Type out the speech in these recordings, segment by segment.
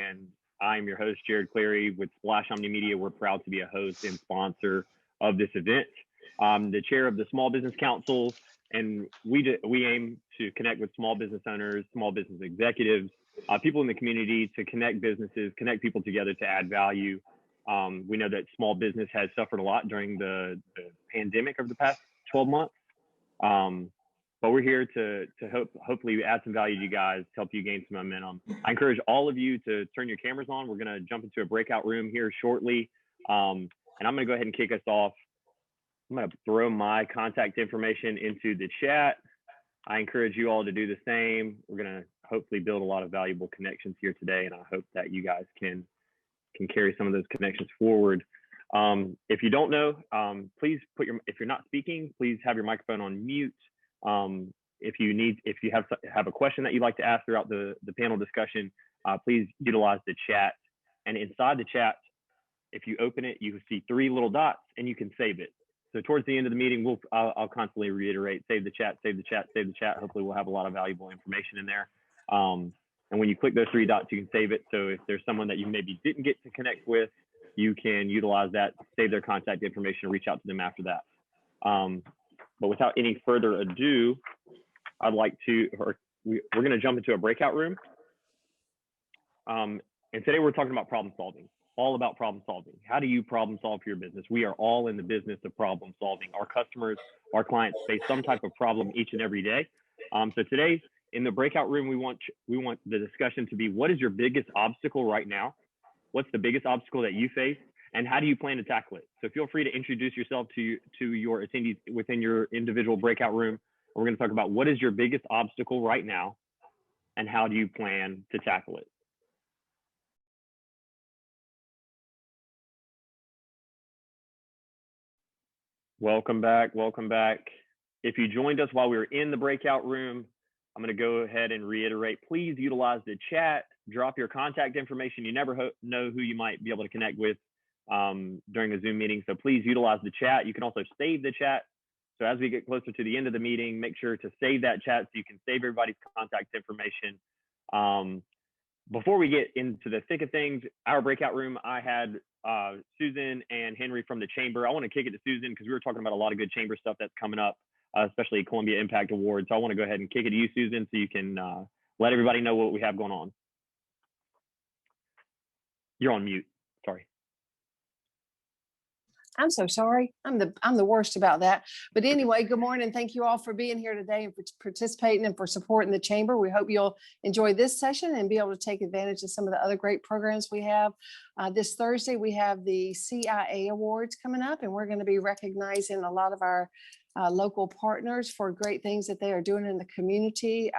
and I'm your host, Jared Clary with Splash Omni Media. We're proud to be a host and sponsor of this event. I'm the chair of the Small Business Council, and we aim to connect with small business owners, small business executives, people in the community to connect businesses, connect people together to add value. We know that small business has suffered a lot during the pandemic of the past 12 months. But we're here to hopefully add some value to you guys, to help you gain some momentum. I encourage all of you to turn your cameras on. We're going to jump into a breakout room here shortly. And I'm going to go ahead and kick us off. I'm going to throw my contact information into the chat. I encourage you all to do the same. We're going to hopefully build a lot of valuable connections here today, and I hope that you guys can carry some of those connections forward. If you don't know, please if you're not speaking, please have your microphone on mute. If you have a question that you'd like to ask throughout the panel discussion, please utilize the chat. And inside the chat, if you open it, you see 3 little dots, and you can save it. So towards the end of the meeting, I'll constantly reiterate, save the chat, save the chat, save the chat. Hopefully we'll have a lot of valuable information in there. And when you click those 3 dots, you can save it. So if there's someone that you maybe didn't get to connect with, you can utilize that, save their contact information, and reach out to them after that. But without any further ado, we're going to jump into a breakout room. And today we're talking about problem solving. All about problem solving. How do you problem solve for your business? We are all in the business of problem solving. Our customers, our clients face some type of problem each and every day. So today in the breakout room, we want the discussion to be, what is your biggest obstacle right now? What's the biggest obstacle that you face? And how do you plan to tackle it? So feel free to introduce yourself to your attendees within your individual breakout room. We're going to talk about what is your biggest obstacle right now and how do you plan to tackle it? Welcome back, welcome back. If you joined us while we were in the breakout room, I'm going to go ahead and reiterate, please utilize the chat, drop your contact information. You never know who you might be able to connect with during a Zoom meeting. So please utilize the chat. You can also save the chat. So as we get closer to the end of the meeting, make sure to save that chat so you can save everybody's contact information. Before we get into the thick of things, our breakout room, I had Susan and Henry from the Chamber. I want to kick it to Susan because we were talking about a lot of good Chamber stuff that's coming up, especially Columbia Impact Awards. So I want to go ahead and kick it to you, Susan, so you can let everybody know what we have going on. You're on mute, sorry. I'm so sorry. I'm the worst about that. But anyway, good morning. Thank you all for being here today and for participating and for supporting the Chamber. We hope you'll enjoy this session and be able to take advantage of some of the other great programs we have. This Thursday, we have the CIA Awards coming up, and we're going to be recognizing a lot of our local partners for great things that they are doing in the community.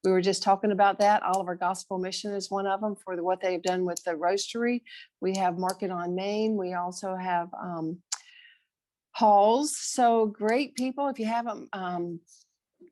We were just talking about that. Oliver Gospel Mission is one of them for what they've done with the roastery. We have Market on Main. We also have Halls. So great people. If you haven't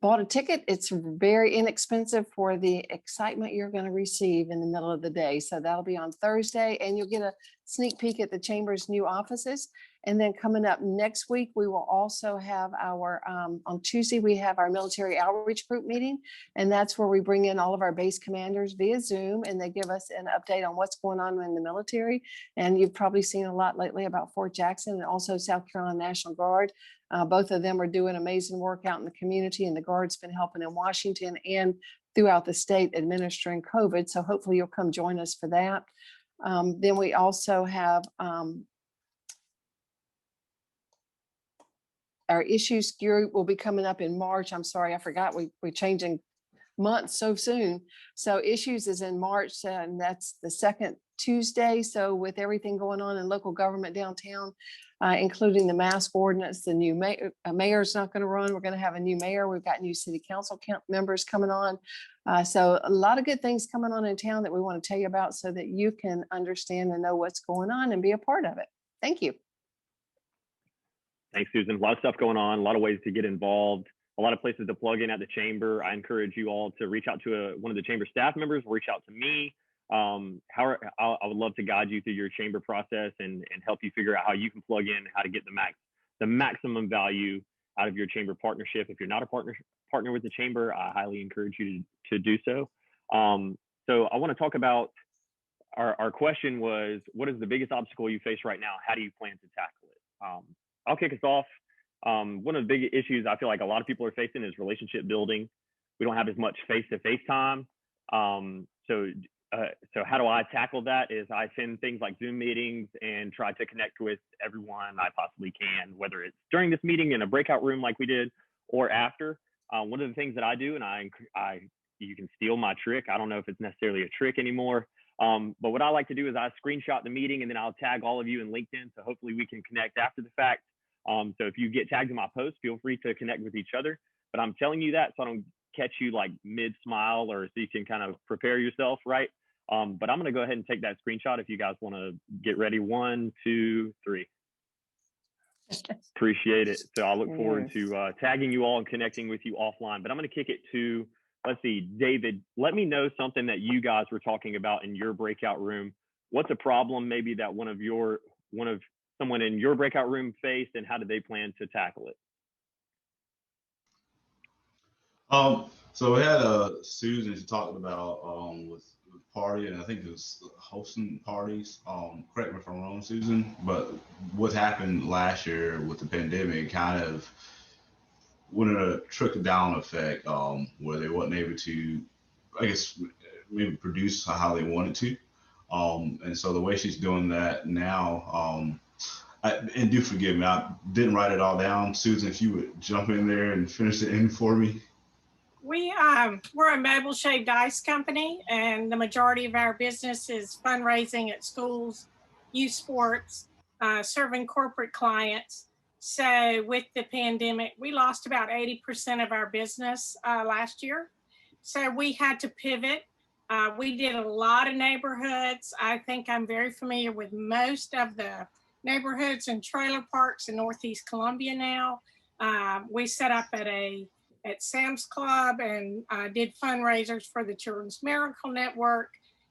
bought a ticket, it's very inexpensive for the excitement you're going to receive in the middle of the day. So that'll be on Thursday, and you'll get a sneak peek at the Chamber's new offices. And then coming up next week, we will also have our, on Tuesday, we have our military outreach group meeting. And that's where we bring in all of our base commanders via Zoom, and they give us an update on what's going on in the military. And you've probably seen a lot lately about Fort Jackson and also South Carolina National Guard. Both of them are doing amazing work out in the community, and the Guard's been helping in Washington and throughout the state administering COVID. So hopefully you'll come join us for that. Then we also have our issues group will be coming up in March. I'm sorry, I forgot we're changing months so soon. So issues is in March, and that's the second Tuesday. So with everything going on in local government downtown, including the mask ordinance, the new mayor's not going to run. We're going to have a new mayor. We've got new city council members coming on. So a lot of good things coming on in town that we want to tell you about so that you can understand and know what's going on and be a part of it. Thank you. Thanks, Susan. A lot of stuff going on, a lot of ways to get involved, a lot of places to plug in at the Chamber. I encourage you all to reach out to one of the Chamber staff members, reach out to me. I would love to guide you through your Chamber process and help you figure out how you can plug in, how to get the maximum value out of your Chamber partnership. If you're not a partner with the Chamber, I highly encourage you to do so. So I want to talk about our question was, what is the biggest obstacle you face right now? How do you plan to tackle it? I'll kick us off. One of the big issues I feel like a lot of people are facing is relationship building. We don't have as much face-to-face time. So how do I tackle that is I send things like Zoom meetings and try to connect with everyone I possibly can, whether it's during this meeting in a breakout room like we did or after. One of the things that I do, and you can steal my trick. I don't know if it's necessarily a trick anymore. But what I like to do is I screenshot the meeting and then I'll tag all of you in LinkedIn. So hopefully we can connect after the fact. So if you get tagged in my post, feel free to connect with each other. But I'm telling you that so I don't catch you like mid-smile, or so you can kind of prepare yourself, right? But I'm going to go ahead and take that screenshot if you guys want to get ready. 1, 2, 3. Appreciate it. So I look forward to tagging you all and connecting with you offline. But I'm going to kick it to, let's see, David, let me know something that you guys were talking about in your breakout room. What's a problem maybe that someone in your breakout room faced, and how did they plan to tackle it? So we had Susan, she talked about with party, and I think it was hosting parties. Correct me if I'm wrong, Susan, but what happened last year with the pandemic kind of went in a trickle down effect, where they wasn't able to, I guess, maybe produce how they wanted to. And so the way she's doing that now, and do forgive me, I didn't write it all down. Susan, if you would jump in there and finish it in for me. We're a mobile shaved ice company, and the majority of our business is fundraising at schools, youth sports, serving corporate clients. So with the pandemic, we lost about 80% of our business last year. So we had to pivot. We did a lot of neighborhoods. I think I'm very familiar with most of the neighborhoods and trailer parks in Northeast Columbia now. We set up at Sam's Club and did fundraisers for the Children's Miracle Network.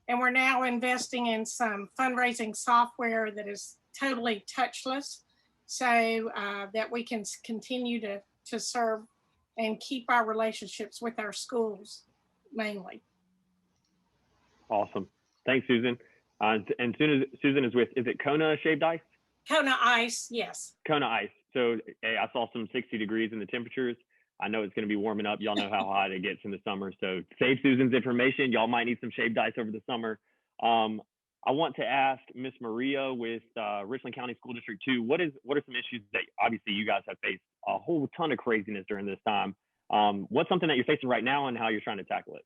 And we're now investing in some fundraising software that is totally touchless, so that we can continue to serve and keep our relationships with our schools mainly. Awesome. Thanks, Susan. And Susan is with, is it Kona Shaved Ice? Kona Ice, yes. Kona Ice. So hey, I saw some 60 degrees in the temperatures. I know it's going to be warming up. Y'all know how hot it gets in the summer. So save Susan's information. Y'all might need some shaved ice over the summer. I want to ask Miss Maria with Richland County School District 2, what are some issues that obviously you guys have faced a whole ton of craziness during this time? What's something that you're facing right now and how you're trying to tackle it?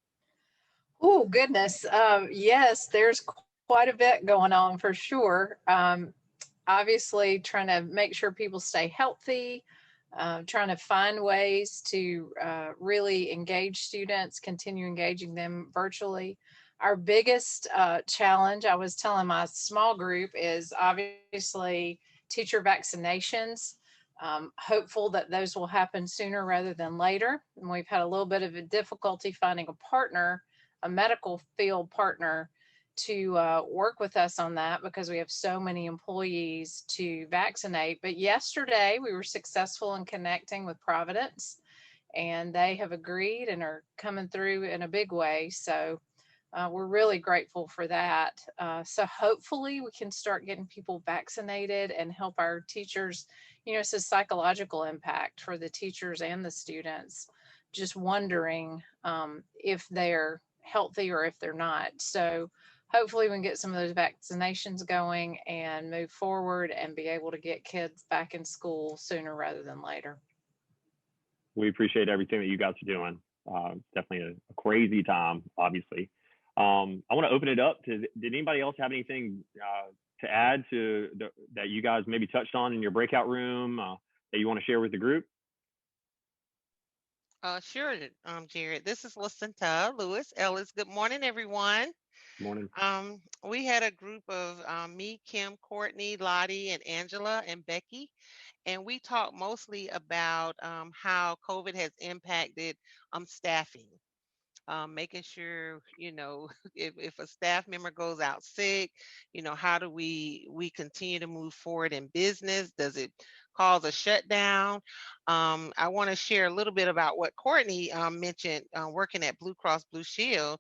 Oh, goodness. Yes, there's quite a bit going on for sure. Obviously, trying to make sure people stay healthy, trying to find ways to really engage students, continue engaging them virtually. Our biggest challenge, I was telling my small group, is obviously teacher vaccinations. Hopeful that those will happen sooner rather than later. And we've had a little bit of a difficulty finding a partner, a medical field partner, to work with us on that because we have so many employees to vaccinate. But yesterday we were successful in connecting with Providence, and they have agreed and are coming through in a big way. So we're really grateful for that. So hopefully we can start getting people vaccinated and help our teachers. You know, it's a psychological impact for the teachers and the students, just wondering if they're healthy or if they're not. So hopefully we can get some of those vaccinations going and move forward and be able to get kids back in school sooner rather than later. We appreciate everything that you guys are doing. Definitely a crazy time, obviously. I want to open it up to, did anybody else have anything to add to that you guys maybe touched on in your breakout room that you want to share with the group? Sure, Jared. This is Lasenta, Lewis-Ellis. Good morning, everyone. Morning. We had a group of me, Kim, Courtney, Lottie, and Angela, and Becky, and we talked mostly about how COVID has impacted staffing. Making sure, you know, if a staff member goes out sick, you know, how do we continue to move forward in business? Does it cause a shutdown? I want to share a little bit about what Courtney mentioned, working at Blue Cross Blue Shield.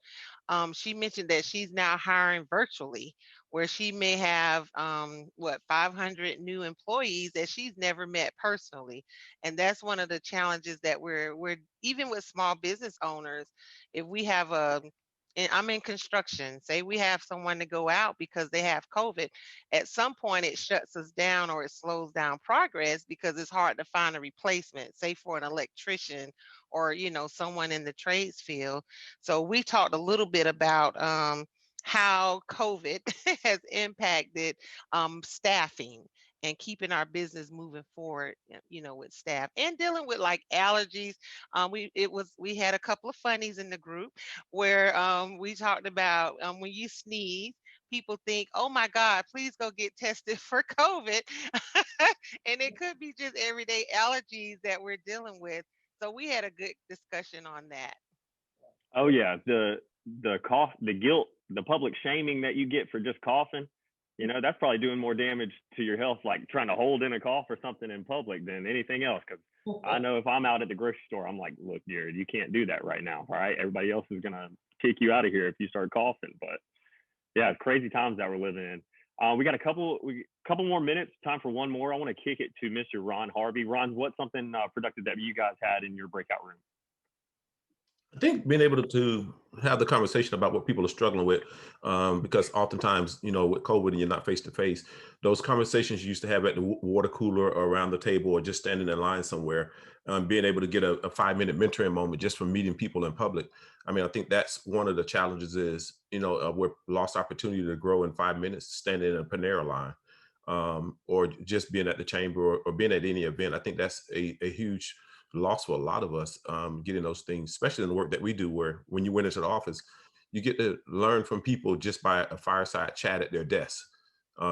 she mentioned that she's now hiring virtually, where she may have 500 new employees that she's never met personally. And that's one of the challenges that we're even with small business owners. If we have and I'm in construction, say we have someone to go out because they have COVID, at some point it shuts us down or it slows down progress because it's hard to find a replacement, say for an electrician or, someone in the trades field. So we talked a little bit about how COVID has impacted staffing and keeping our business moving forward, with staff and dealing with like allergies. We had a couple of funnies in the group where we talked about when you sneeze, people think, oh my God, please go get tested for COVID. And it could be just everyday allergies that we're dealing with. So we had a good discussion on that. Oh yeah, the cough, the guilt, the public shaming that you get for just coughing, that's probably doing more damage to your health, like trying to hold in a cough or something in public than anything else. Because I know if I'm out at the grocery store, I'm like, look, Jared, you can't do that right now, right? Everybody else is gonna kick you out of here if you start coughing. But yeah, crazy times that we're living in. We got a couple more minutes. Time for one more. I want to kick it to Mr. Ron Harvey. Ron, what's something productive that you guys had in your breakout room? I think being able to have the conversation about what people are struggling with, because oftentimes, with COVID and you're not face to face, those conversations you used to have at the water cooler or around the table or just standing in line somewhere, being able to get a 5-minute mentoring moment just from meeting people in public. I mean, I think that's one of the challenges is, we're lost opportunity to grow in 5 minutes, standing in a Panera line, or just being at the chamber or being at any event. I think that's a huge loss for a lot of us, getting those things, especially in the work that we do, where when you went into the office, you get to learn from people just by a fireside chat at their desk.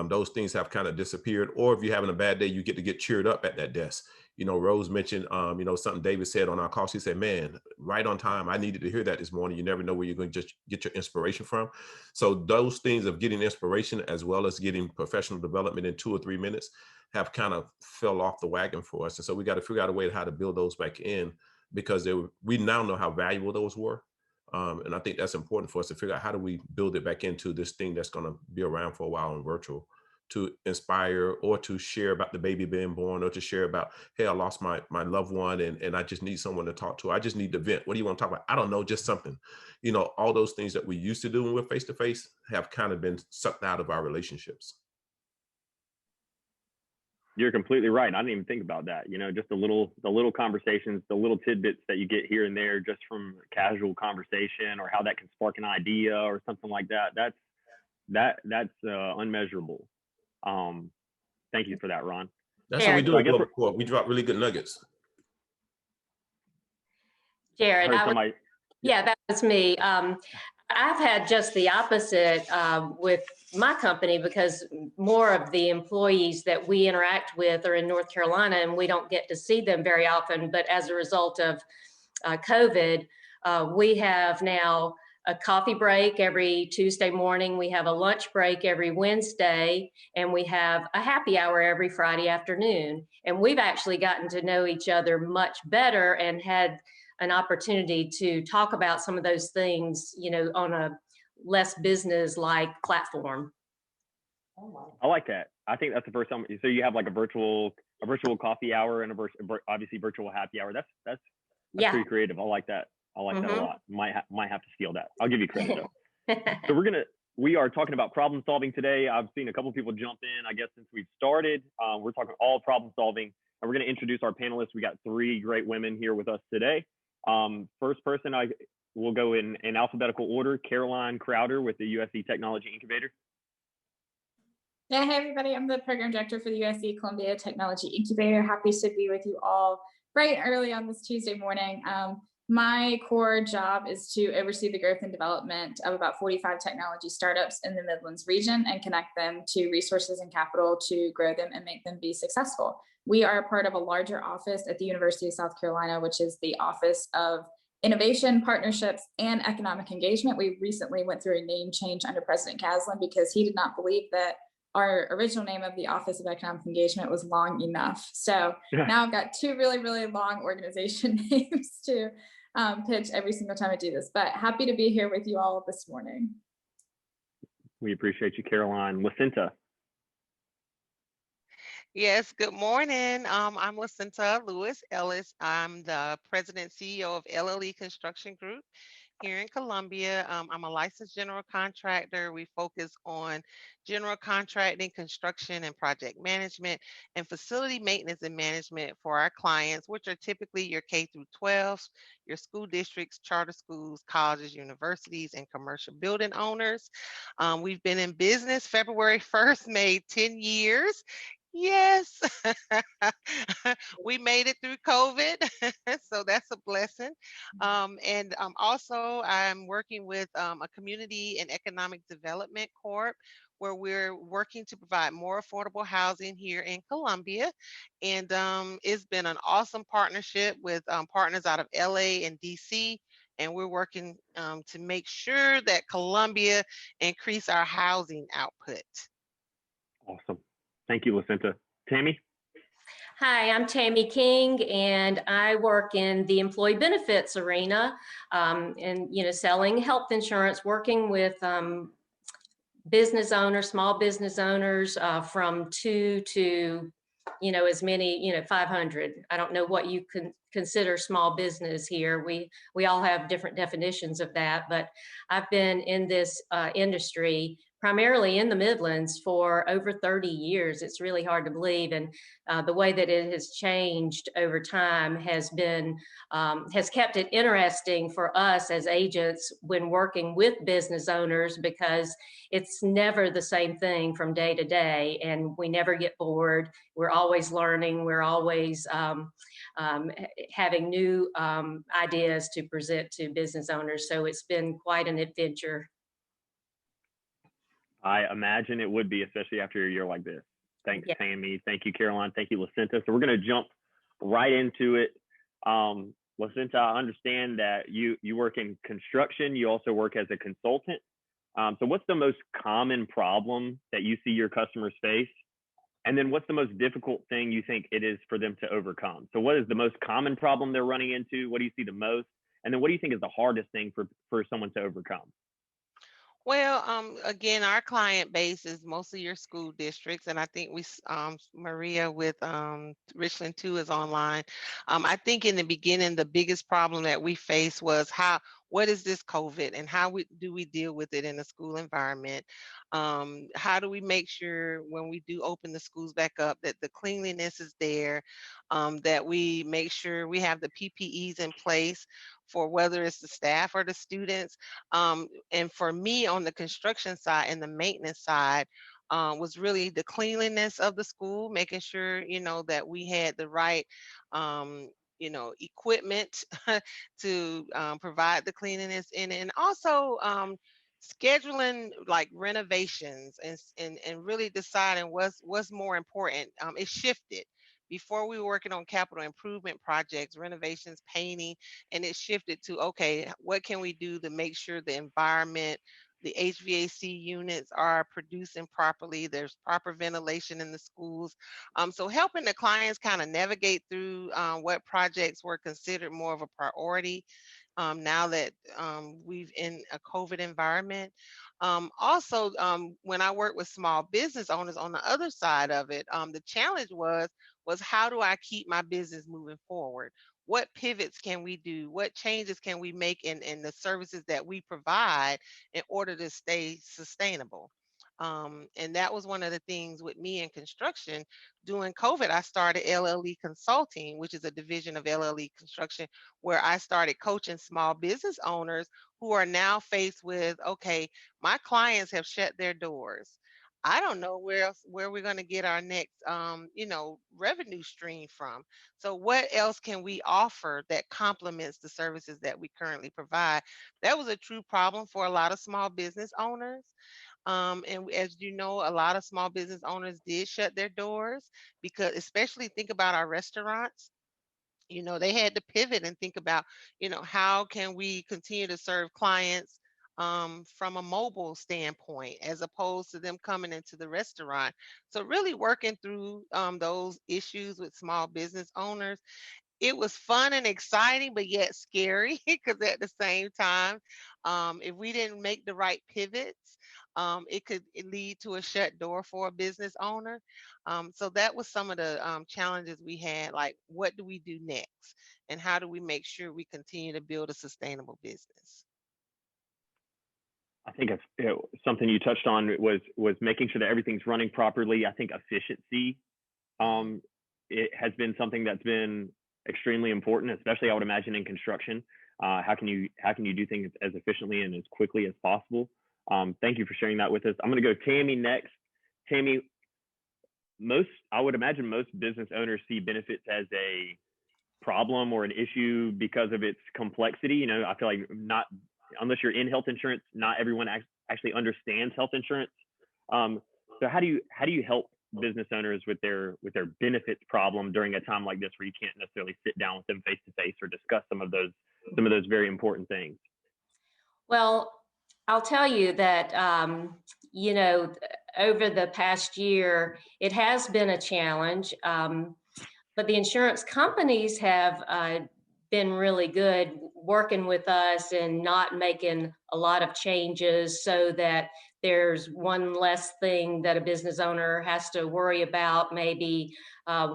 Those things have kind of disappeared. Or if you're having a bad day, you get to get cheered up at that desk. Rose mentioned, something David said on our call. She said, man, right on time. I needed to hear that this morning. You never know where you're going to just get your inspiration from. So those things of getting inspiration as well as getting professional development in 2 or 3 minutes have kind of fell off the wagon for us. And so we got to figure out a way how to build those back in, because we now know how valuable those were. And I think that's important for us to figure out how do we build it back into this thing that's going to be around for a while in virtual, to inspire or to share about the baby being born, or to share about, hey, I lost my loved one and I just need someone to talk to. I just need to vent. What do you want to talk about? I don't know, just something. All those things that we used to do when we're face to face have kind of been sucked out of our relationships. You're completely right. I didn't even think about that. Just the little conversations, the little tidbits that you get here and there just from casual conversation, or how that can spark an idea or something like that. That's unmeasurable. Thank you for that, Ron. That's what we do. We drop really good nuggets. Jared, yeah, that was me. I've had just the opposite with my company, because more of the employees that we interact with are in North Carolina and we don't get to see them very often. But as a result of COVID, we have now a coffee break every Tuesday morning. We have a lunch break every Wednesday, and we have a happy hour every Friday afternoon. And we've actually gotten to know each other much better and had an opportunity to talk about some of those things, on a less business-like platform. I like that. I think that's the first time. So you have like a virtual coffee hour and obviously virtual happy hour. That's pretty creative. I like that. I like that a lot. Might have to steal that. I'll give you credit though. So we are talking about problem solving today. I've seen a couple of people jump in, I guess, since we've started. We're talking all problem solving, and we're going to introduce our panelists. We got 3 great women here with us today. First person, I will go in alphabetical order. Caroline Crowder with the USC Technology Incubator. Yeah, hey everybody, I'm the program director for the USC Columbia Technology Incubator. Happy to be with you all bright and early on this Tuesday morning. My core job is to oversee the growth and development of about 45 technology startups in the Midlands region and connect them to resources and capital to grow them and make them be successful. We are a part of a larger office at the University of South Carolina, which is the Office of Innovation, Partnerships, and Economic Engagement. We recently went through a name change under President Caslin because he did not believe that our original name of the Office of Economic Engagement was long enough. So now I've got 2 really, really long organization names to pitch every single time I do this, but happy to be here with you all this morning. We appreciate you, Caroline. Lasenta. Yes, good morning. I'm Lasenta Lewis-Ellis. I'm the president CEO of LLE Construction Group here in Columbia. I'm a licensed general contractor. We focus on general contracting, construction, and project management, and facility maintenance and management for our clients, which are typically your K through 12s, your school districts, charter schools, colleges, universities, and commercial building owners. We've been in business. February 1st made 10 years. Yes, we made it through COVID, so that's a blessing. And also, I'm working with a community and economic development corp, where we're working to provide more affordable housing here in Columbia. And it's been an awesome partnership with partners out of LA and DC. And we're working to make sure that Columbia increase our housing output. Awesome. Thank you, Lasenta. Tammie? Hi, I'm Tammie King, and I work in the employee benefits arena, and selling health insurance, working with business owners, small business owners, from 2 to as many 500. I don't know what you can consider small business here. We all have different definitions of that, but I've been in this industry primarily in the Midlands for over 30 years. It's really hard to believe. And the way that it has changed over time has kept it interesting for us as agents when working with business owners, because it's never the same thing from day to day, and we never get bored. We're always learning. We're always having new ideas to present to business owners. So it's been quite an adventure. I imagine it would be, especially after a year like this. Thanks, yeah. Tammie. Thank you, Caroline. Thank you, Lasenta. So we're going to jump right into it. Lasenta, I understand that you work in construction. You also work as a consultant. So what's the most common problem that you see your customers face? And then what's the most difficult thing you think it is for them to overcome? So what is the most common problem they're running into? What do you see the most? And then what do you think is the hardest thing for someone to overcome? Well, again, our client base is mostly your school districts, and I think Maria with Richland 2 is online. I think in the beginning, the biggest problem that we faced was what is this COVID, and how do we deal with it in the school environment? How do we make sure when we do open the schools back up that the cleanliness is there, that we make sure we have the PPEs in place for whether it's the staff or the students. And for me on the construction side and the maintenance side, was really the cleanliness of the school, making sure, that we had the right, equipment to provide the cleanliness in it. And also scheduling like renovations and really deciding what's more important. It shifted. Before we were working on capital improvement projects, renovations, painting, and it shifted to, okay, what can we do to make sure the environment, the HVAC units are producing properly, there's proper ventilation in the schools. So helping the clients kind of navigate through what projects were considered more of a priority now that we've in a COVID environment. Also, when I work with small business owners on the other side of it, the challenge was how do I keep my business moving forward? What pivots can we do? What changes can we make in the services that we provide in order to stay sustainable? And that was one of the things with me in construction. During COVID, I started LLE Consulting, which is a division of LLE Construction, where I started coaching small business owners who are now faced with, okay, my clients have shut their doors. I don't know where we're going to get our next, revenue stream from. So what else can we offer that complements the services that we currently provide? That was a true problem for a lot of small business owners. And as you know, a lot of small business owners did shut their doors because, especially think about our restaurants. They had to pivot and think about, how can we continue to serve clients from a mobile standpoint, as opposed to them coming into the restaurant. So really working through those issues with small business owners. it was fun and exciting, but yet scary because at the same time, if we didn't make the right pivots, it could lead to a shut door for a business owner. So that was some of the challenges we had, like what do we do next? And how do we make sure we continue to build a sustainable business? I think something you touched on was making sure that everything's running properly. I think efficiency, it has been something that's been extremely important, especially I would imagine in construction. How can you do things as efficiently and as quickly as possible? Thank you for sharing that with us. I'm going to go Tammie next. Tammie, I would imagine most business owners see benefits as a problem or an issue because of its complexity. You know, I feel like not unless you're in health insurance, not everyone actually understands health insurance. So how do you help business owners with their benefits problem during a time like this where you can't necessarily sit down with them face to face or discuss some of those very important things? Well, I'll tell you that you know, over the past year, it has been a challenge, but the insurance companies have been really good working with us and not making a lot of changes so that there's one less thing that a business owner has to worry about maybe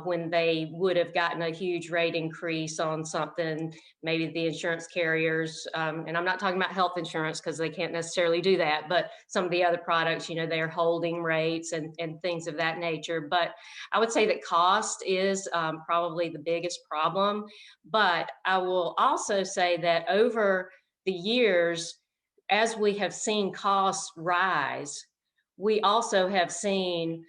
when they would have gotten a huge rate increase on something. Maybe the insurance carriers, and I'm not talking about health insurance because they can't necessarily do that, but some of the other products, you know, they're holding rates and things of that nature. But I would say that cost is probably the biggest problem. But I will also say that over the years, as we have seen costs rise, we also have seen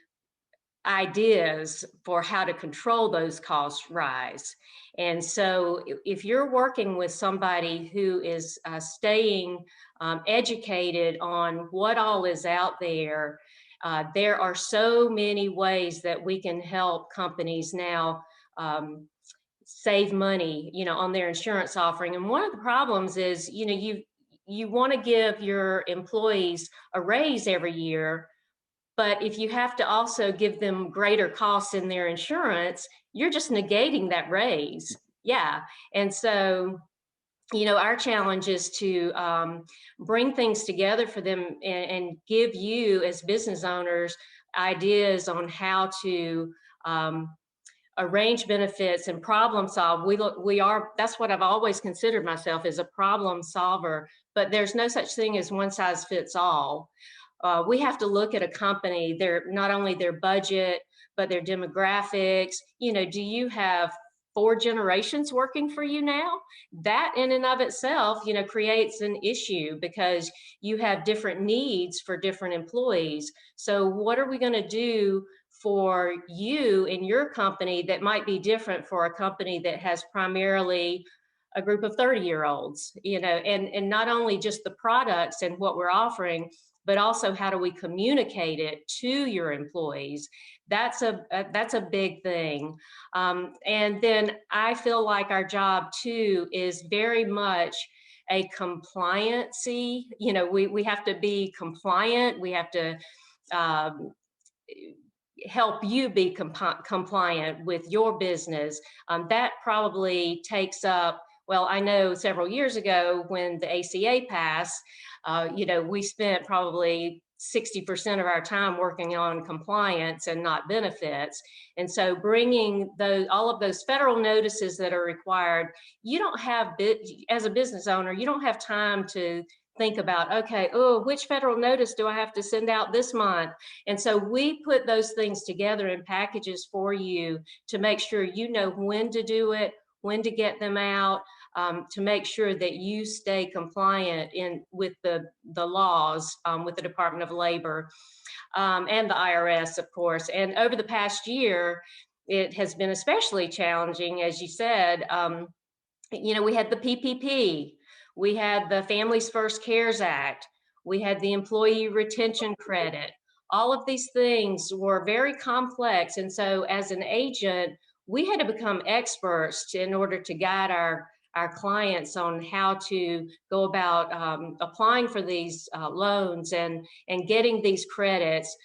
ideas for how to control those costs rise. And so if you're working with somebody who is staying educated on what all is out there, there are so many ways that we can help companies now save money, you know, on their insurance offering. And one of the problems is, you know, you want to give your employees a raise every year, but if you have to also give them greater costs in their insurance, you're just negating that raise. Yeah. And so, you know, our challenge is to bring things together for them and give you as business owners ideas on how to arrange benefits and problem solve. That's what I've always considered myself, as a problem solver, but there's no such thing as one size fits all. We have to look at a company, not only their budget, but their demographics. You know, do you have 4 generations working for you now? That in and of itself, you know, creates an issue because you have different needs for different employees. So what are we going to do for you in your company that might be different for a company that has primarily a group of 30-year-olds, you know, and not only just the products and what we're offering, but also how do we communicate it to your employees? That's a big thing. And then I feel like our job too is very much a compliancy. You know, we have to be compliant. We have to help you be compliant with your business. That probably takes up, well, I know several years ago when the ACA passed, you know, we spent probably 60% of our time working on compliance and not benefits. And so bringing all of those federal notices that are required, you don't have, as a business owner, you don't have time to think about, okay, oh, which federal notice do I have to send out this month? And so we put those things together in packages for you to make sure you know when to do it, when to get them out, to make sure that you stay compliant with the laws with the Department of Labor and the IRS, of course. And over the past year, it has been especially challenging, as you said. You know, we had the PPP, we had the Families First CARES Act, we had the Employee Retention Credit. All of these things were very complex. And so as an agent, we had to become experts in order to guide our clients on how to go about applying for these loans and getting these credits.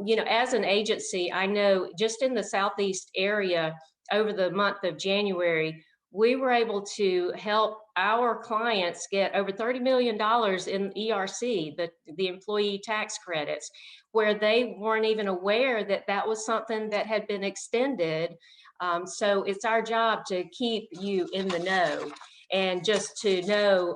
You know, as an agency, I know just in the Southeast area, over the month of January, we were able to help our clients get over $30 million in ERC, the employee tax credits, where they weren't even aware that that was something that had been extended. So it's our job to keep you in the know and just to know,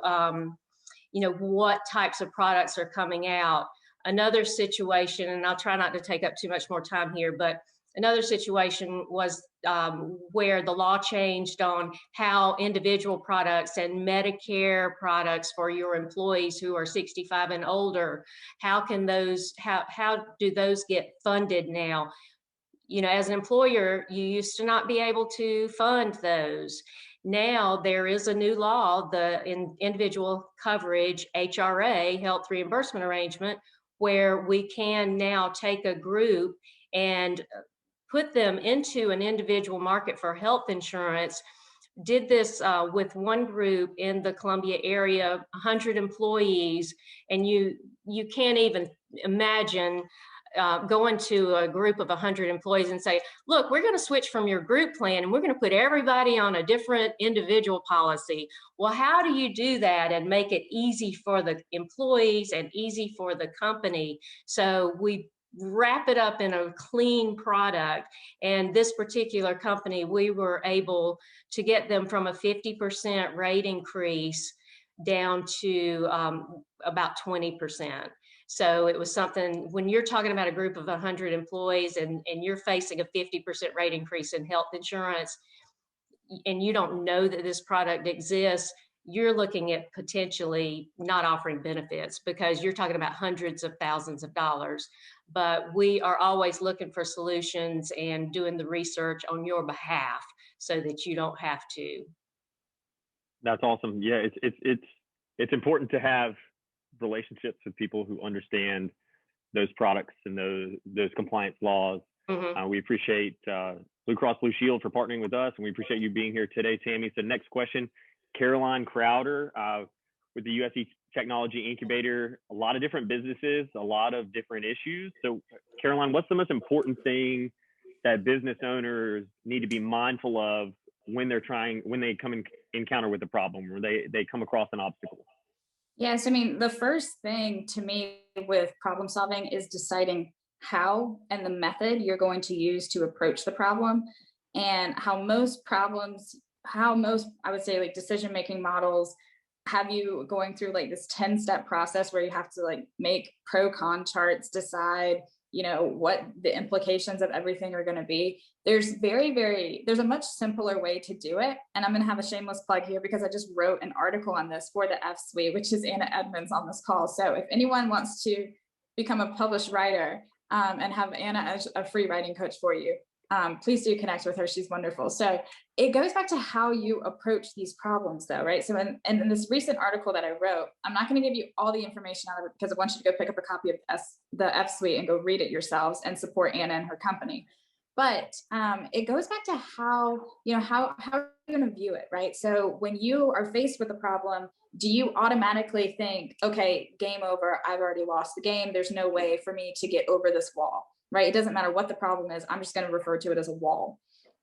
what types of products are coming out. Another situation, and I'll try not to take up too much more time here, but another situation was where the law changed on how individual products and Medicare products for your employees who are 65 and older, how do those get funded now? As an employer, you used to not be able to fund those. Now there is a new law, the individual coverage HRA, health reimbursement arrangement, where we can now take a group and put them into an individual market for health insurance. Did this with one group in the Columbia area, 100 employees, and you can't even imagine going to a group of 100 employees and say, look, we're going to switch from your group plan and we're going to put everybody on a different individual policy. Well, how do you do that and make it easy for the employees and easy for the company? So we wrap it up in a clean product. And this particular company, we were able to get them from a 50% rate increase down to about 20%. So it was something, when you're talking about a group of 100 employees and you're facing a 50% rate increase in health insurance, and you don't know that this product exists, you're looking at potentially not offering benefits because you're talking about hundreds of thousands of dollars. But we are always looking for solutions and doing the research on your behalf so that you don't have to. That's awesome. Yeah, it's important to have relationships with people who understand those products and those compliance laws. Mm-hmm. We appreciate Blue Cross Blue Shield for partnering with us, and we appreciate you being here today, Tammie. So next question, Caroline Crowder with the USC Technology Incubator, a lot of different businesses, a lot of different issues. So Caroline, what's the most important thing that business owners need to be mindful of when they come in encounter with a problem or they come across an obstacle? Yes, I mean, the first thing to me with problem solving is deciding how and the method you're going to use to approach the problem, and how most, I would say, like decision-making models have you going through like this 10-step process where you have to like make pro-con charts, decide, what the implications of everything are going to be. There's a much simpler way to do it. And I'm going to have a shameless plug here because I just wrote an article on this for the F-Suite, which is Anna Edmonds on this call. So if anyone wants to become a published writer and have Anna as a free writing coach for you, please do connect with her. She's wonderful. So it goes back to how you approach these problems though, right? So in this recent article that I wrote, I'm not going to give you all the information out of it because I want you to go pick up a copy of the F-Suite and go read it yourselves and support Anna and her company. But it goes back to how you're going to view it, right? So when you are faced with a problem, do you automatically think, okay, game over, I've already lost the game. There's no way for me to get over this wall, right? It doesn't matter what the problem is. I'm just going to refer to it as a wall.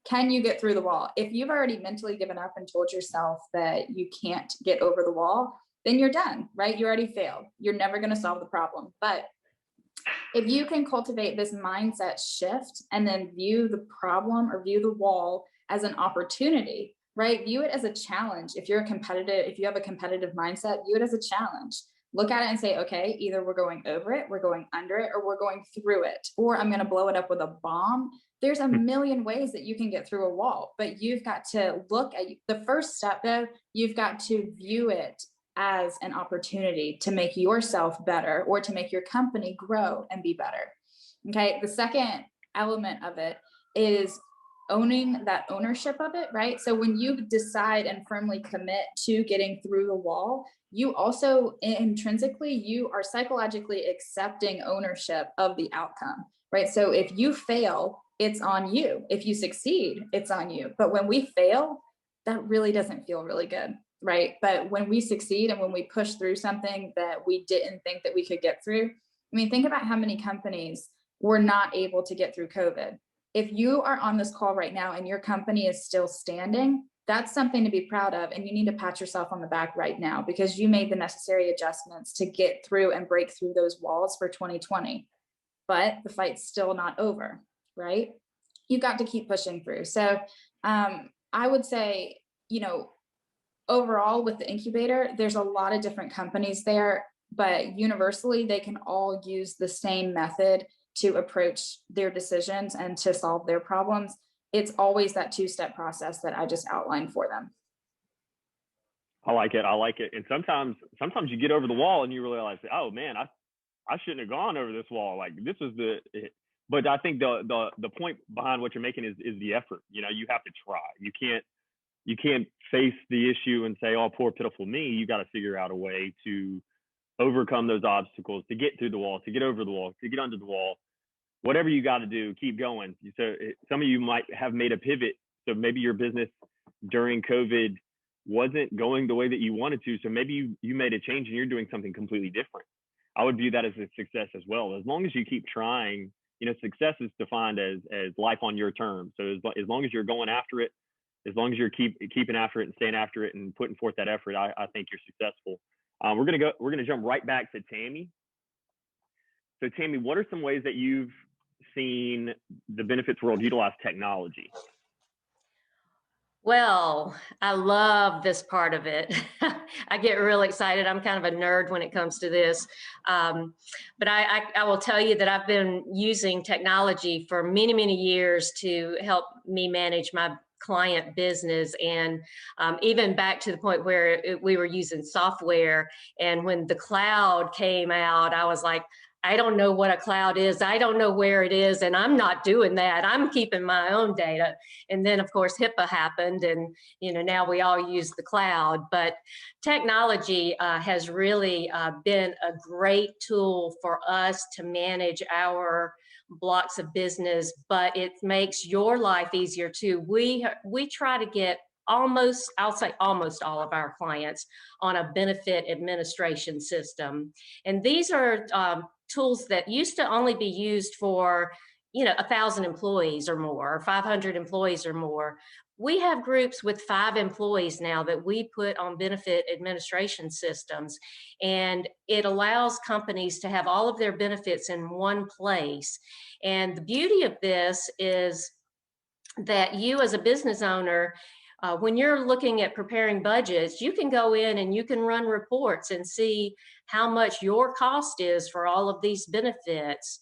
Can you get through the wall? If you've already mentally given up and told yourself that you can't get over the wall, then you're done, right? You already failed. You're never going to solve the problem. But if you can cultivate this mindset shift and then view the problem or view the wall as an opportunity, right? View it as a challenge. If you have a competitive mindset, view it as a challenge. Look at it and say, okay, either we're going over it, we're going under it, or we're going through it, or I'm going to blow it up with a bomb. There's a million ways that you can get through a wall, but you've got to look at the first step though. You've got to view it as an opportunity to make yourself better or to make your company grow and be better. Okay. The second element of it is owning that ownership of it, right? So when you decide and firmly commit to getting through the wall, you also intrinsically, you are psychologically accepting ownership of the outcome, right? So if you fail, it's on you. If you succeed, it's on you. But when we fail, that really doesn't feel really good, right? But when we succeed and when we push through something that we didn't think that we could get through, I mean, think about how many companies were not able to get through COVID. if you are on this call right now and your company is still standing, that's something to be proud of. And you need to pat yourself on the back right now because you made the necessary adjustments to get through and break through those walls for 2020. But the fight's still not over, right? You've got to keep pushing through. So I would say, you know, overall with the incubator, there's a lot of different companies there, but universally, they can all use the same method to approach their decisions and to solve their problems. It's always that two-step process that I just outlined for them. I like it. I like it. And sometimes you get over the wall and you realize, oh man, I shouldn't have gone over this wall. Like this was but I think the point behind what you're making is the effort. You know, you have to try. You can't face the issue and say, oh, poor pitiful me. You got to figure out a way to overcome those obstacles, to get through the wall, to get over the wall, to get under the wall. Whatever you got to do, keep going. So some of you might have made a pivot. So maybe your business during COVID wasn't going the way that you wanted to. So maybe you made a change and you're doing something completely different. I would view that as a success as well. As long as you keep trying, you know, success is defined as life on your terms. So as long as you're going after it, as long as you're keeping after it and staying after it and putting forth that effort, I think you're successful. We're gonna jump right back to Tammie. So Tammie, what are some ways that you've seen the benefits world utilize technology? Well, I love this part of it. I get really excited. I'm kind of a nerd when it comes to this. But I will tell you that I've been using technology for many, many years to help me manage my client business, and even back to the point where we were using software. And when the cloud came out, I was like, I don't know what a cloud is. I don't know where it is. And I'm not doing that. I'm keeping my own data. And then of course, HIPAA happened, and you know, now we all use the cloud. But technology has really been a great tool for us to manage our blocks of business, but it makes your life easier too. We try to get I'll say almost all of our clients on a benefit administration system. And these are tools that used to only be used for, you know, 1,000 employees or more, or 500 employees or more. We have groups with 5 employees now that we put on benefit administration systems, and it allows companies to have all of their benefits in one place. And the beauty of this is that you as a business owner, when you're looking at preparing budgets, you can go in and you can run reports and see how much your cost is for all of these benefits.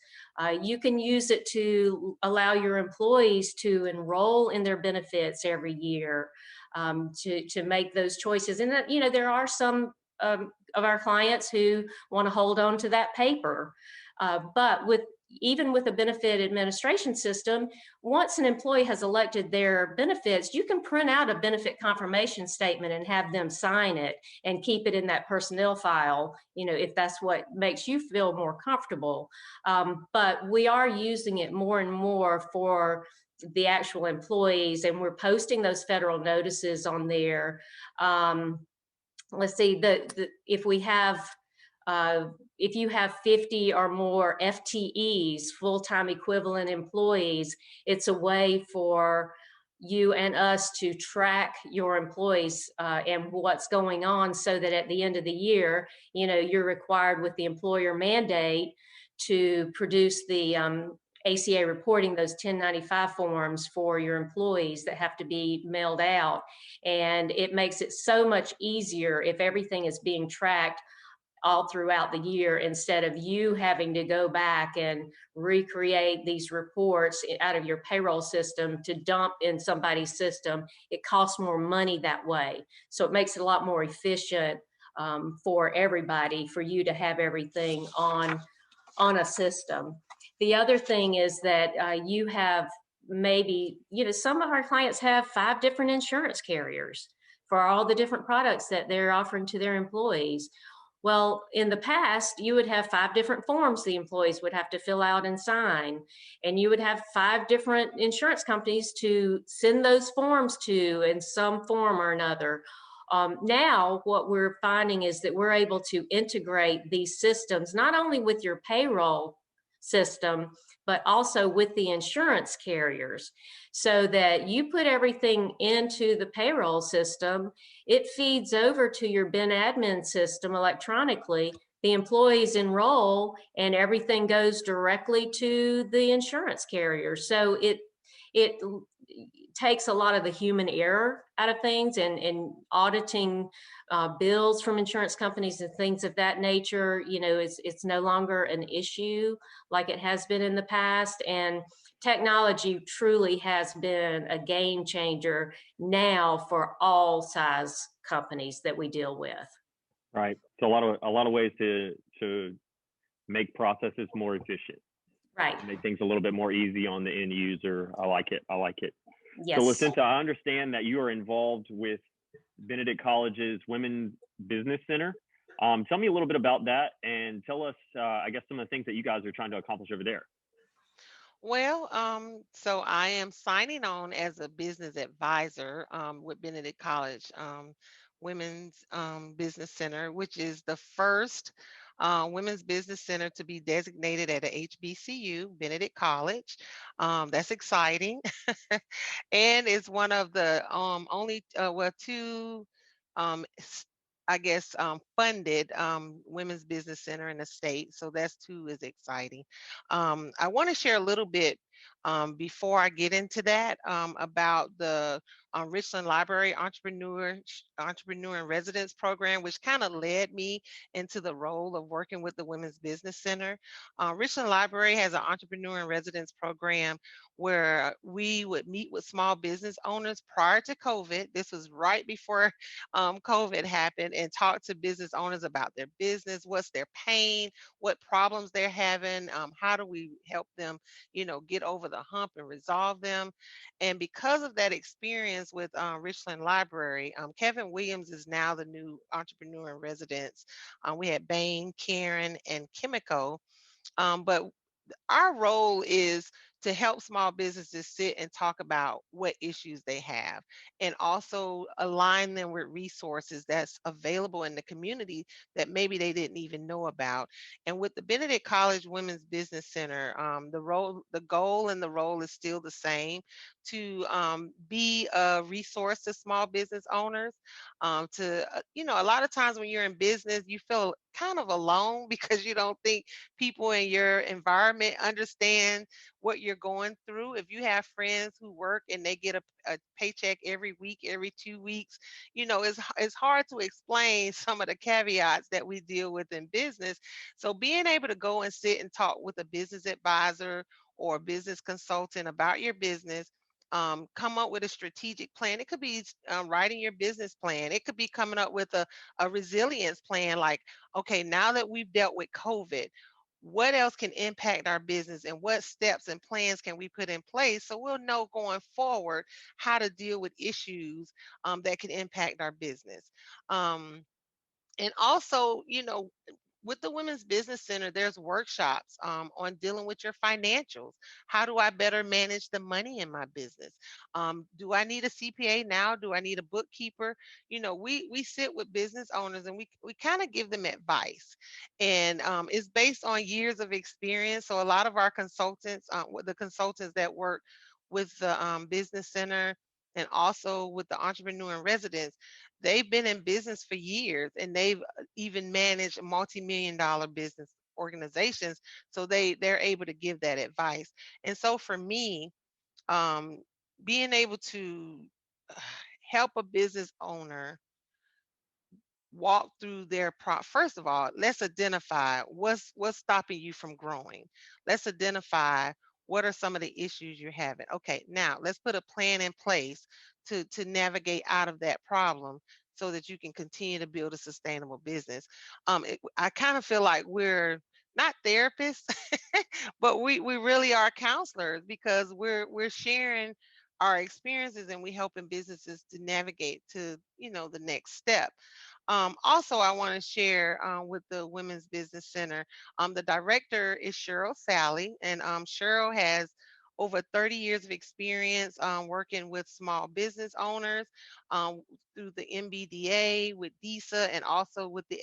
You can use it to allow your employees to enroll in their benefits every year, to make those choices. And that, you know, there are some of our clients who want to hold on to that paper. But even with a benefit administration system, once an employee has elected their benefits, you can print out a benefit confirmation statement and have them sign it and keep it in that personnel file, you know, if that's what makes you feel more comfortable. But we are using it more and more for the actual employees, and we're posting those federal notices on there. Let's see, if you have 50 or more FTEs, full-time equivalent employees, it's a way for you and us to track your employees and what's going on, so that at the end of the year, you know, you're required with the employer mandate to produce the ACA reporting, those 1095 forms for your employees that have to be mailed out. And it makes it so much easier if everything is being tracked all throughout the year, instead of you having to go back and recreate these reports out of your payroll system to dump in somebody's system. It costs more money that way. So it makes it a lot more efficient for everybody, for you to have everything on a system. The other thing is that you have maybe, you know, some of our clients have 5 different insurance carriers for all the different products that they're offering to their employees. Well, in the past, you would have 5 different forms the employees would have to fill out and sign, and you would have 5 different insurance companies to send those forms to in some form or another. Now, what we're finding is that we're able to integrate these systems, not only with your payroll system, but also with the insurance carriers, so that you put everything into the payroll system, it feeds over to your Ben admin system electronically. The employees enroll and everything goes directly to the insurance carrier. So it takes a lot of the human error out of things, and auditing bills from insurance companies and things of that nature, it's no longer an issue like it has been in the past. And technology truly has been a game changer now for all size companies that we deal with. Right. So a lot of ways to make processes more efficient. Right. Make things a little bit more easy on the end user. I like it. Yes. So Lasenta, I understand that you are involved with Benedict College's Women's Business Center. Tell me a little bit about that, and tell us, I guess, some of the things that you guys are trying to accomplish over there. Well, so I am signing on as a business advisor with Benedict College Women's Business Center, which is the first women's business center to be designated at a HBCU, Benedict College. That's exciting. And it's one of the only, two, I guess, funded women's business center in the state. So that's too is exciting. I want to share a little bit before I get into that about the Richland Library Entrepreneur in Residence program, which kind of led me into the role of working with the Women's Business Center. Richland Library has an Entrepreneur in Residence program where we would meet with small business owners prior to COVID. This was right before COVID happened, and talk to business owners about their business, what's their pain, what problems they're having, how do we help them, get over the hump and resolve them. And because of that experience with Richland Library, Kevin Williams is now the new entrepreneur in residence. We had Bain, Karen, and Kimiko. But our role is to help small businesses sit and talk about what issues they have, and also align them with resources that's available in the community that maybe they didn't even know about. And with the Benedict College Women's Business Center, the goal and the role is still the same, to be a resource to small business owners. A lot of times when you're in business, you feel kind of alone because you don't think people in your environment understand what you're going through. If you have friends who work and they get a paycheck every week, every 2 weeks, it's hard to explain some of the caveats that we deal with in business. So being able to go and sit and talk with a business advisor or a business consultant about your business, come up with a strategic plan. It could be writing your business plan. It could be coming up with a resilience plan, like, okay, now that we've dealt with COVID, what else can impact our business, and what steps and plans can we put in place so we'll know going forward how to deal with issues that can impact our business. And also, with the Women's Business Center, there's workshops on dealing with your financials. How do I better manage the money in my business? Do I need a CPA now? Do I need a bookkeeper? We sit with business owners, and we kind of give them advice. And it's based on years of experience. So a lot of our consultants, the consultants that work with the Business Center and also with the Entrepreneur in Residence, they've been in business for years, and they've even managed multi-million-dollar business organizations. So they're able to give that advice. And so for me, being able to help a business owner walk through their first of all, let's identify what's stopping you from growing. Let's identify what are some of the issues you're having. Okay, now let's put a plan in place to navigate out of that problem so that you can continue to build a sustainable business. I kind of feel like we're not therapists, but we really are counselors, because we're sharing our experiences, and we helping businesses to navigate to the next step. Also, I want to share with the Women's Business Center, the director is Cheryl Sally, and Cheryl has over 30 years of experience working with small business owners through the MBDA, with DISA, and also with the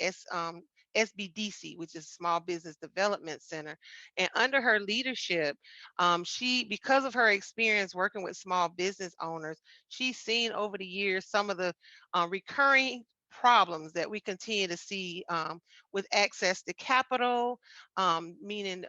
SBDC, which is Small Business Development Center. And under her leadership, because of her experience working with small business owners, she's seen over the years some of the recurring problems that we continue to see with access to capital, meaning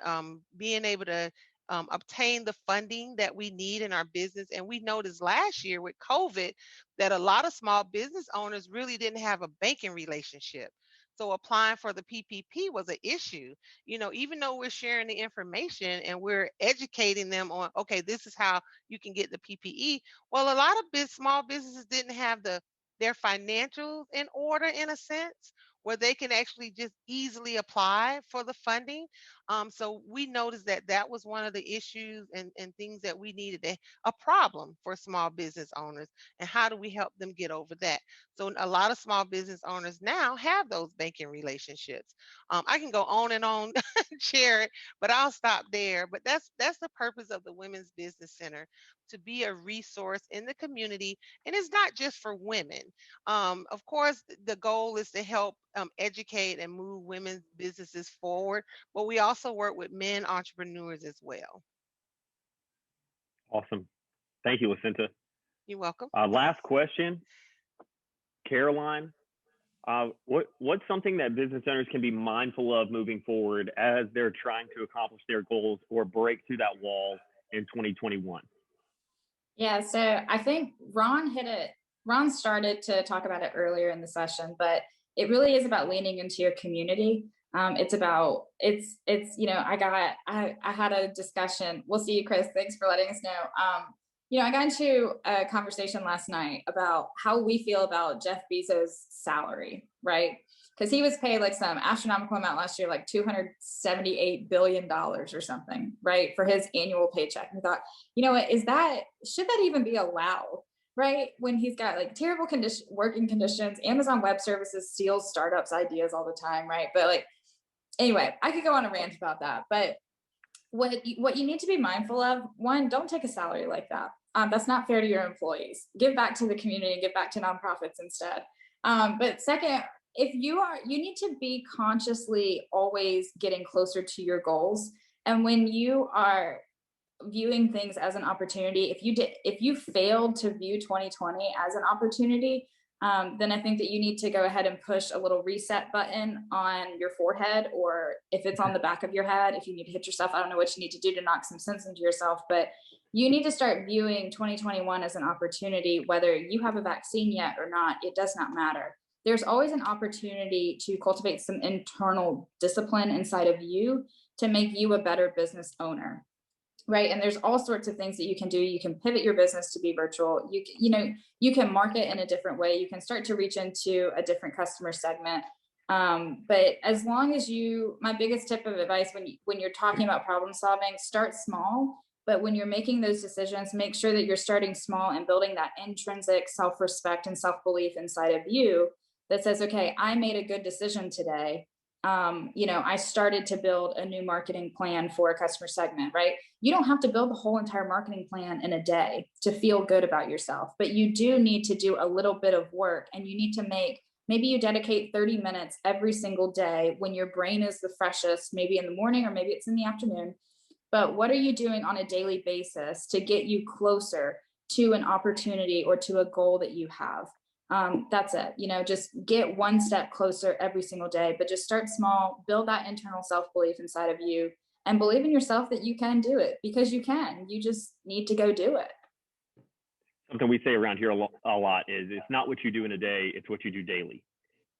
being able to obtain the funding that we need in our business. And we noticed last year with COVID that a lot of small business owners really didn't have a banking relationship. So applying for the PPP was an issue, even though we're sharing the information and we're educating them on, okay, this is how you can get the PPE. Well, a lot of small businesses didn't have their financials in order, in a sense, where they can actually just easily apply for the funding. So we noticed that was one of the issues and things that we needed, a problem for small business owners. And how do we help them get over that? So a lot of small business owners now have those banking relationships. I can go on and on, Jared, but I'll stop there. But that's the purpose of the Women's Business Center, to be a resource in the community. And it's not just for women. Of course, the goal is to help educate and move women's businesses forward, but we also work with men entrepreneurs as well. Awesome. Thank you, Lasenta. You're welcome. Last question, Caroline. What's something that business owners can be mindful of moving forward as they're trying to accomplish their goals or break through that wall in 2021? Yeah, so I think Ron hit it. Ron started to talk about it earlier in the session, but it really is about leaning into your community. It's I had a discussion. We'll see you, Chris. Thanks for letting us know. I got into a conversation last night about how we feel about Jeff Bezos' salary, right? Because he was paid like some astronomical amount last year, like $278 billion or something, right? For his annual paycheck. And I thought, should that even be allowed? Right? When he's got like terrible working conditions, Amazon Web Services steals startups' ideas all the time, right? But anyway, I could go on a rant about that. But what you need to be mindful of, one, don't take a salary like that. That's not fair to your employees. Give back to the community and give back to nonprofits instead. But second, you need to be consciously always getting closer to your goals. And when you are viewing things as an opportunity, if you failed to view 2020 as an opportunity, then I think that you need to go ahead and push a little reset button on your forehead, or if it's on the back of your head, if you need to hit yourself, I don't know what you need to do to knock some sense into yourself, but you need to start viewing 2021 as an opportunity. Whether you have a vaccine yet or not, it does not matter. There's always an opportunity to cultivate some internal discipline inside of you to make you a better business owner. Right. And there's all sorts of things that you can do. You can pivot your business to be virtual. You can market in a different way. You can start to reach into a different customer segment. But as long as my biggest tip of advice when you're talking about problem solving, start small. But when you're making those decisions, make sure that you're starting small and building that intrinsic self-respect and self-belief inside of you that says, okay, I made a good decision today. I started to build a new marketing plan for a customer segment, right? You don't have to build the whole entire marketing plan in a day to feel good about yourself, but you do need to do a little bit of work, and you need to maybe you dedicate 30 minutes every single day when your brain is the freshest, maybe in the morning or maybe it's in the afternoon. But what are you doing on a daily basis to get you closer to an opportunity or to a goal that you have? That's it. Just get one step closer every single day, but just start small, build that internal self-belief inside of you, and believe in yourself that you can do it, because you can. You just need to go do it. Something we say around here a lot is, it's not what you do in a day, it's what you do daily.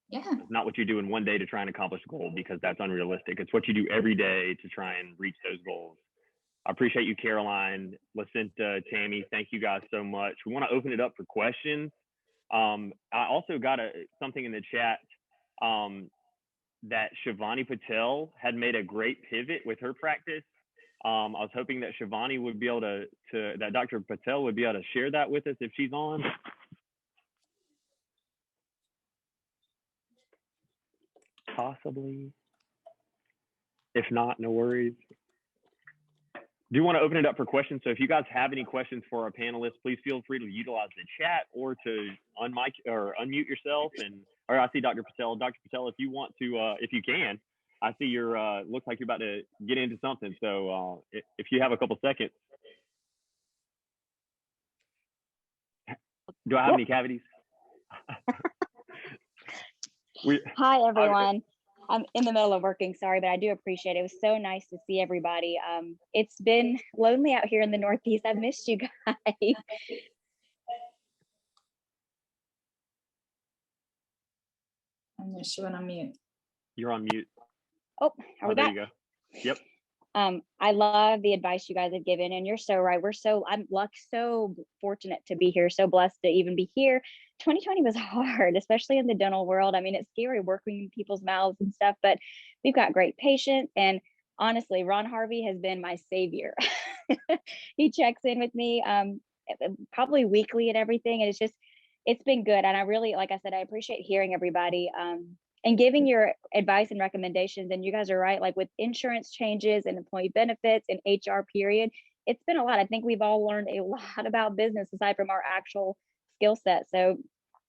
Yeah. It's not what you do in one day to try and accomplish a goal, because that's unrealistic. It's what you do every day to try and reach those goals. I appreciate you, Caroline, Lasenta, Tammie. Thank you guys so much. We want to open it up for questions. I also got something in the chat that Shivani Patel had made a great pivot with her practice. I was hoping that Shivani would be able that Dr. Patel would be able to share that with us if she's on. Possibly. If not, no worries. Do want to open it up for questions. So if you guys have any questions for our panelists, please feel free to utilize the chat or to unmute yourself, and or I see Dr. Patel. Dr. Patel, if you want to, if you can, I see you're, looks like you're about to get into something. So if you have a couple seconds. Do I have any cavities? Hi, everyone. I'm in the middle of working, sorry, but I do appreciate it. It was so nice to see everybody. It's been lonely out here in the Northeast. I've missed you guys. I'm not sure when I'm mute. You're on mute. Oh, are we there back? you go. Yep. I love the advice you guys have given, and you're so right. I'm so fortunate to be here, so blessed to even be here. 2020 was hard, especially in the dental world. I mean, it's scary working in people's mouths and stuff, but we've got great patients. And honestly, Ron Harvey has been my savior. He checks in with me probably weekly and everything. And it's been good. And I really, like I said, I appreciate hearing everybody. And giving your advice and recommendations. And you guys are right, like with insurance changes and employee benefits and HR period, it's been a lot. I think we've all learned a lot about business aside from our actual skill set. So,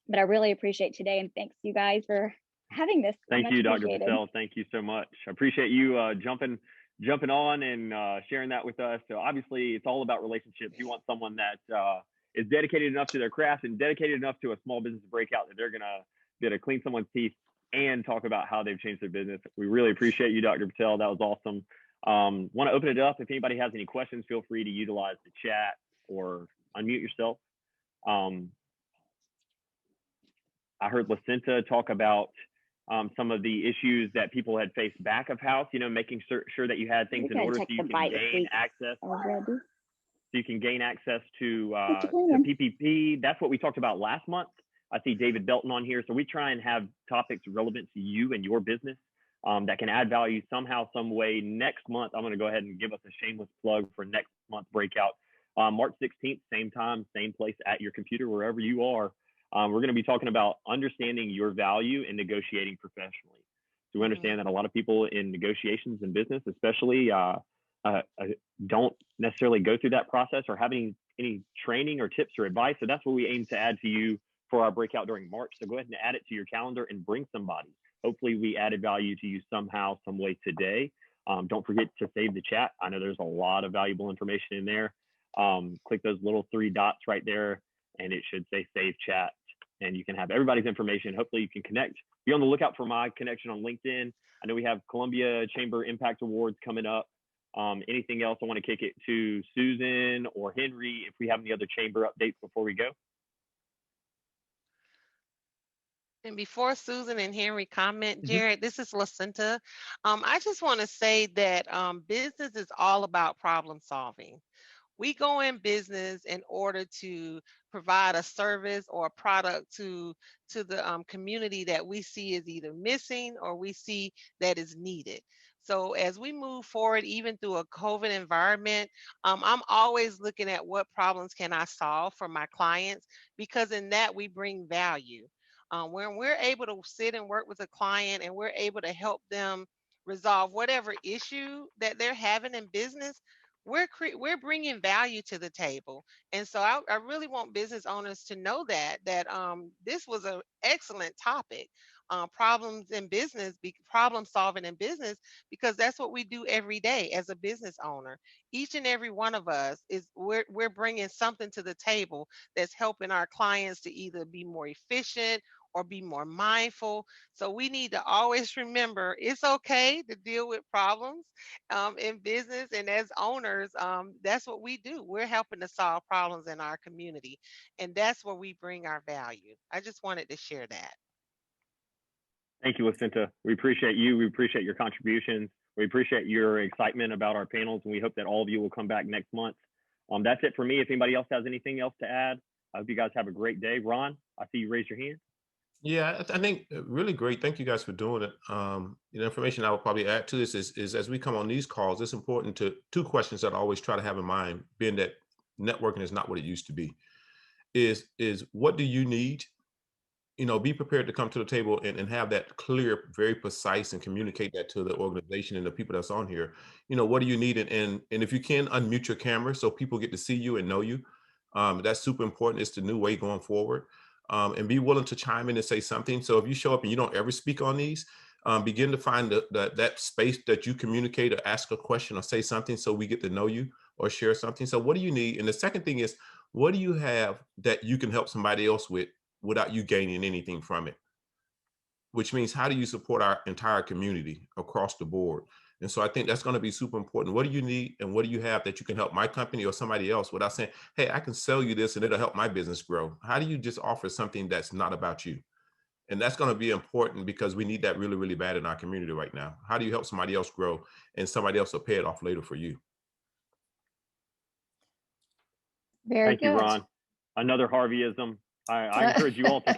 but I really appreciate today, and thanks you guys for having this. Thank you, Dr. Patel. Thank you so much. I appreciate you jumping on and sharing that with us. So obviously it's all about relationships. You want someone that is dedicated enough to their craft and dedicated enough to a small business breakout that they're gonna be able to clean someone's teeth and talk about how they've changed their business. We really appreciate you, Dr. Patel. That was awesome. Want to open it up. If anybody has any questions, feel free to utilize the chat or unmute yourself. I heard Lasenta talk about some of the issues that people had faced back of house, making sure that you had things in order so you can gain access. So you can gain access to PPP. That's what we talked about last month. I see David Belton on here. So we try and have topics relevant to you and your business that can add value somehow, some way. Next month, I'm going to go ahead and give us a shameless plug for next month's breakout. March 16th, same time, same place at your computer, wherever you are. We're going to be talking about understanding your value and negotiating professionally. So we understand that a lot of people in negotiations and business, especially, don't necessarily go through that process or have any training or tips or advice. So that's what we aim to add to you for our breakout during March. So go ahead and add it to your calendar and bring somebody. Hopefully we added value to you somehow, some way today. Don't forget to save the chat. I know there's a lot of valuable information in there. Click those little 3 dots right there and it should say save chat, and you can have everybody's information. Hopefully you can connect. Be on the lookout for my connection on LinkedIn. I know we have Columbia Chamber Impact Awards coming up. Anything else? I want to kick it to Susan or Henry if we have any other chamber updates before we go. And before Susan and Henry comment, Jared, this is Lasenta. I just want to say that business is all about problem solving. We go in business in order to provide a service or a product to the community that we see is either missing or we see that is needed. So as we move forward, even through a COVID environment, I'm always looking at what problems can I solve for my clients, because in that we bring value. When we're able to sit and work with a client and we're able to help them resolve whatever issue that they're having in business, we're bringing value to the table. And so I really want business owners to know that this was an excellent topic. Problems in business, problem solving in business, because that's what we do every day as a business owner. Each and every one of us we're bringing something to the table that's helping our clients to either be more efficient or be more mindful. So we need to always remember it's okay to deal with problems in business, and as owners, that's what we do. We're helping to solve problems in our community, and that's where we bring our value. I just wanted to share that. Thank you, Lasenta. We appreciate you. We appreciate your contributions. We appreciate your excitement about our panels, and we hope that all of you will come back next month. That's it for me. If anybody else has anything else to add, I hope you guys have a great day. Ron, I see you raise your hand. Yeah, I think really great. Thank you guys for doing it. The information I would probably add to this is as we come on these calls, it's important to 2 questions that I always try to have in mind, being that networking is not what it used to be, is what do you need? Be prepared to come to the table and have that clear, very precise, and communicate that to the organization and the people that's on here. What do you need? And if you can, unmute your camera so people get to see you and know you. That's super important. It's the new way going forward. and be willing to chime in and say something. So if you show up and you don't ever speak on these, begin to find that space that you communicate or ask a question or say something so we get to know you or share something. So what do you need? And the second thing is, what do you have that you can help somebody else with without you gaining anything from it? Which means, how do you support our entire community across the board? And so I think that's going to be super important. What do you need and what do you have that you can help my company or somebody else without saying, hey, I can sell you this and it'll help my business grow? How do you just offer something that's not about you? And that's going to be important because we need that really, really bad in our community right now. How do you help somebody else grow and somebody else will pay it off later for you? Very Thank good. you, Ron. Another Harveyism. I encourage you all to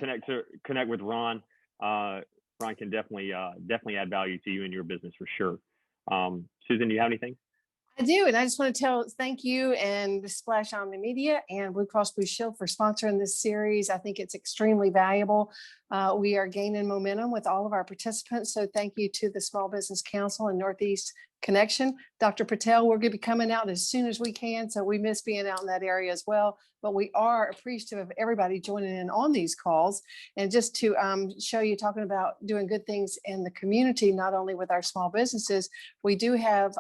connect with Ron. Ron can definitely add value to you and your business for sure. Susan, do you have anything? I do, and I just want to thank you and Splash Omni Media and Blue Cross Blue Shield for sponsoring this series. I think it's extremely valuable. We are gaining momentum with all of our participants, so thank you to the Small Business Council and Northeast Connection. Dr. Patel, we're going to be coming out as soon as we can, so we miss being out in that area as well. But we are appreciative of everybody joining in on these calls. And just to show you, talking about doing good things in the community, not only with our small businesses, we do have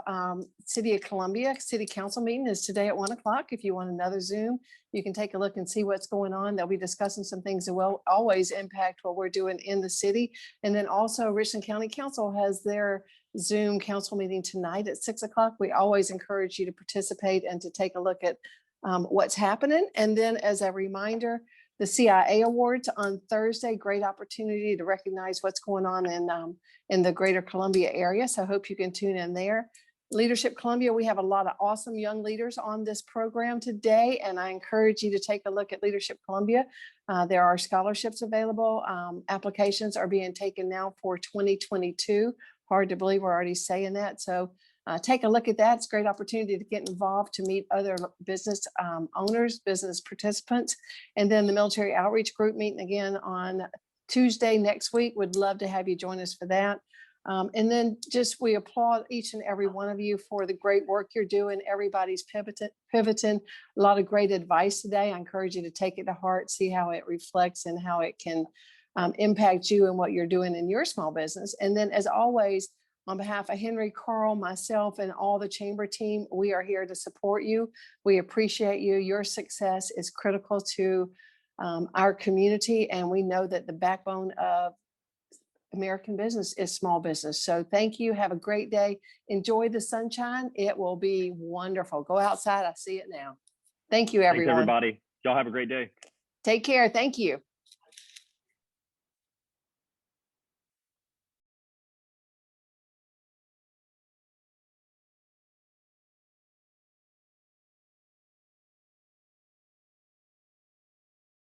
City of Columbia City Council meeting is today at 1 o'clock. If you want another Zoom, you can take a look and see what's going on. They'll be discussing some things that will always impact what we're doing in the city. And then also Richland County Council has their Zoom council meeting tonight at 6 o'clock. We always encourage you to participate and to take a look at what's happening. And then as a reminder, the CIA Awards on Thursday, great opportunity to recognize what's going on in the greater Columbia area. So I hope you can tune in there. Leadership Columbia, we have a lot of awesome young leaders on this program today, and I encourage you to take a look at Leadership Columbia. There are scholarships available. Applications are being taken now for 2022. Hard to believe we're already saying that. So take a look at that. It's a great opportunity to get involved, to meet other business owners, business participants. And then the Military Outreach Group meeting again on Tuesday next week. Would love to have you join us for that. And then just we applaud each and every one of you for the great work you're doing. Everybody's pivoting. A lot of great advice today. I encourage you to take it to heart, see how it reflects and how it can impact you and what you're doing in your small business. And then as always, on behalf of Henry, Carl, myself, and all the chamber team, we are here to support you. We appreciate you. Your success is critical to our community. And we know that the backbone of American business is small business. So thank you. Have a great day. Enjoy the sunshine. It will be wonderful. Go outside. I see it now. Thank you, everyone. Thanks, everybody. Y'all have a great day. Take care. Thank you.